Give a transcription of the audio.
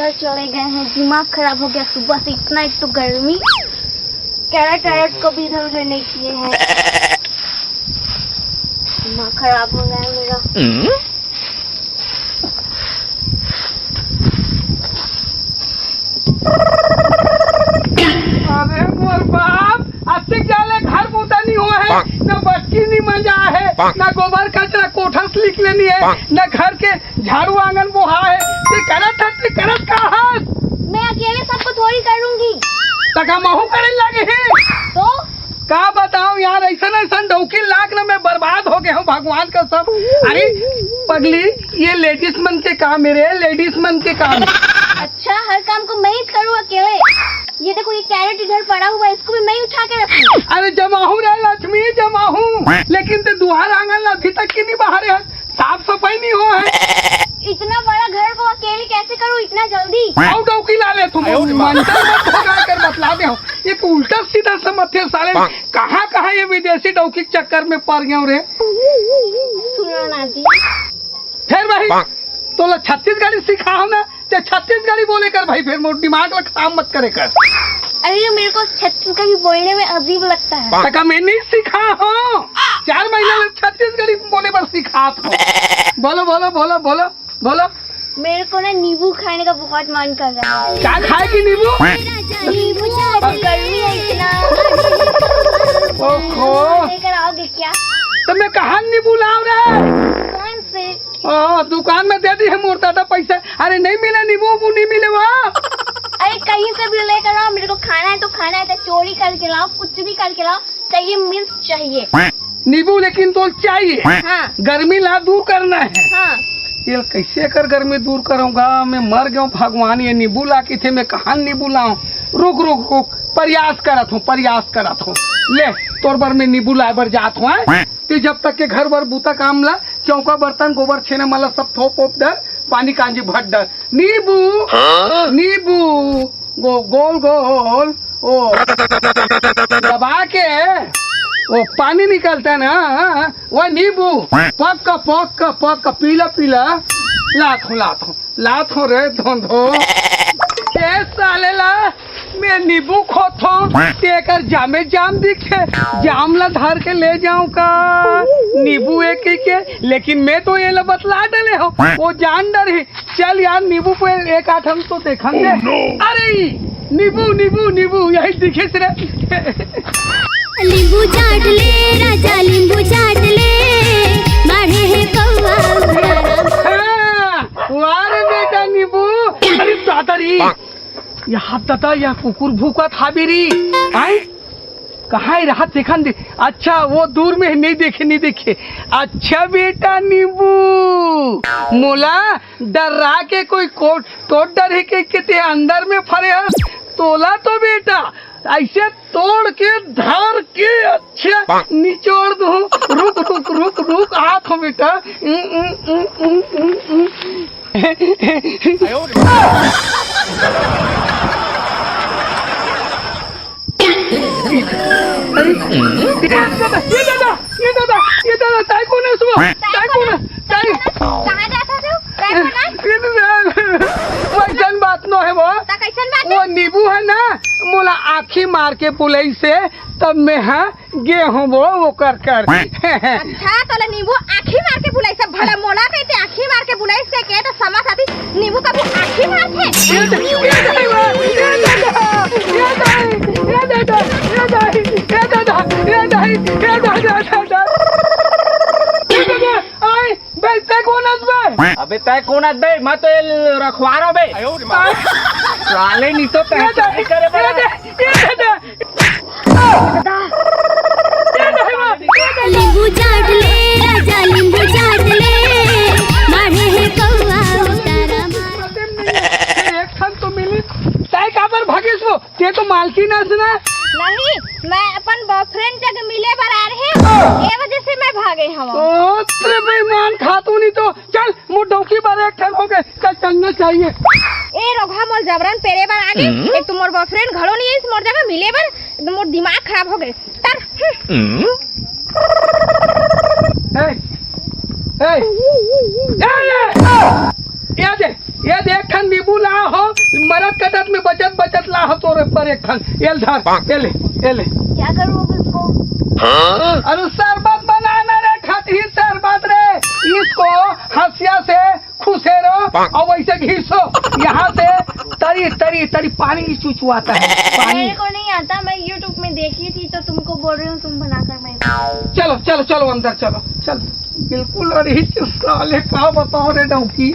घर चले गए हैं, दिमाग खराब हो गया। सुबह से इतना एक तो गर्मी, कैरेट को भी इधर उधर नहीं किए हैं, दिमाग खराब हो गया है मेरा। अरे मोर बाप, अब से क्या ले घर बूता नहीं हुआ है, न बच्ची नहीं मजा है, न गोबर कचरा कोठा से लिख लेनी है, न घर के झाड़ू आंगन बोहा है। करत कहा मैं अकेले सबको थोड़ी कर लूंगी, तका महू करे लगे हैं। तो का बताऊं यार, ऐसा डौकी लाख ना मैं बर्बाद हो गया हूँ भगवान का सब। अरे पगली, ये लेडीज मन के काम है रे, लेडीज मन के काम। अच्छा, हर काम को मैं ही करूँ अकेले? ये देखो, ये कैरेट इधर पड़ा हुआ है, इसको भी मैं ही उठा के रखूं। अरे जमाहू रे लक्ष्मी, जमाहू, लेकिन ते दुआर आंगन अभी तक की नहीं बाहर है, साफ सफाई नहीं हो है। इतना बड़ा घर को अकेले कैसे करूँ इतना जल्दी? आओ डौकी ला ले तुम, मंतर मत भगा कर बतला दे हूँ। एक उल्टा सीधा समझते साले, कहाँ ये विदेशी डौकी के चक्कर में पड़ गया रे। सुनो ना जी, फिर भाई तो छत्तीसगढ़ी सिखाओ ना, ते छत्तीसगढ़ी बोले कर भाई, फिर मोर दिमाग में काम मत करे कर। अरे ये मेरे को छत्तीसगढ़ी बोलने में अजीब लगता है। तका मैं नहीं सिखा हूँ, 4 महीना में छत्तीसगढ़ी बोले पर सिखा। बोलो बोलो बोलो बोलो बोलो। मेरे को ना नींबू खाने का बहुत मन कर रहा है। क्या खाएगी नींबू? नींबू गर्मी है इतना। ओहो, लेकर आओगे क्या? तो मैं कहाँ नींबू लाओ रहा? दुकान से। दुकान में दे दी है मोर दादा पैसा। अरे नहीं मिले नींबू, नहीं मिले वहाँ। अरे कहीं से भी लेकर आओ, मेरे को खाना है तो खाना है, तो चोरी करके लाओ, कुछ भी करके लाओ, चाहिए मिर्च चाहिए नींबू, लेकिन तो चाहिए। हाँ। गर्मी ला दूर करना है। हाँ। ये कैसे कर गर्मी दूर करूँगा, मैं मर गया भगवान। ये नींबू ला के थे, मैं कहाँ नींबू लाऊं? रुक रुक रुक, प्रयास करत हूँ। ले तोर बर में नींबू ला बर जात हूँ। तो जब तक के घर बर बूता काम ला, चौका बर्तन गोबर छेना माला सब थोप ओप डर, पानी कांजी भट डर। नींबू गोल गोल ओ दबा के वो पानी निकलता है ना, वो नींबू पक्का पीला लात हो रे धोंधो। साले ला मैं नींबू खोथो, तेकर जामे जाम दिखे, जाम ला धर के ले जाऊं का नींबू एक के, लेकिन मैं तो ये ला बतला डले हो, वो जान डर ही। चल यार नींबू पे एक आठ हम तो देखन दे। अरे नींबू यही दिखे रे। नींबू चाट ले राजा, नींबू चाट ले, बाढ़े है कौवा। वारे बेटा नींबू। अरे दादारी, यहाँ दादा यह कुकुर भूखा था बेरी। कहाँ रहा देखन दे। अच्छा वो दूर में नहीं देखे। अच्छा बेटा नींबू, मोला डरा के कोई कोट तो डर है के अंदर में फरे है, तोला तो बेटा ऐसे तोड़ के धर के अच्छा निचोड़ दूं। रुक हाथ हो बेटा। ये दादा ताई कौन है? सुबह ताई कौन है? ताई कहाँ जाता तू? वैसन बात न है वो नींबू है ना, मोला आँखी मार के पुलई से तब मैं गे हूँ वो कर। अच्छा तो नींबू आँखी मार के बुलाई से भला मोला कहते आँखी मार के बुलाई से के तो समा साथी नींबू का भी आँखी मारते। अबे तय कौन बे? मैं तो रखवारो बे। साले नहीं तो नींबू चाट ले राजा, नींबू चाट ले, बाढ़े है कौवा। एक क्षण तो मिली तय काबर भागेस वो? ते तो मालकिन है ना? नहीं, मैं अपन बॉयफ्रेंड जग मिले बार आ रहे, ये वजह से मैं भागे हम। ओ तेरे बेईमान खातू नहीं तो चल मोर डौकी बार एक ठन हो गए, कल चलना चाहिए। ए रोघा मोर जबरन पेरे बार आगे, एक तो मोर बॉयफ्रेंड घरो नहीं है, इस मोर जगह मिले बार तो मोर दिमाग खराब हो गए। तर ये देख ठन नींबू ला हो, कटत कटत में बचत बचत ला तोरे पर एक खन एल धर एले क्या करूँ अब इसको? अरे शरबत बनाना रे खती शरबत रे इसको हंसिया से खुशेरो और वैसे घिसो यहाँ से तरी तरी तरी पानी चुचुआता है पानी। मेरे को नहीं आता, मैं YouTube में देखी थी तो तुमको बोल रही हूँ, तुम बनाकर मैं चलो चलो चलो अंदर चलो चल बिल्कुल। अरे साले का बताओ रे डौकी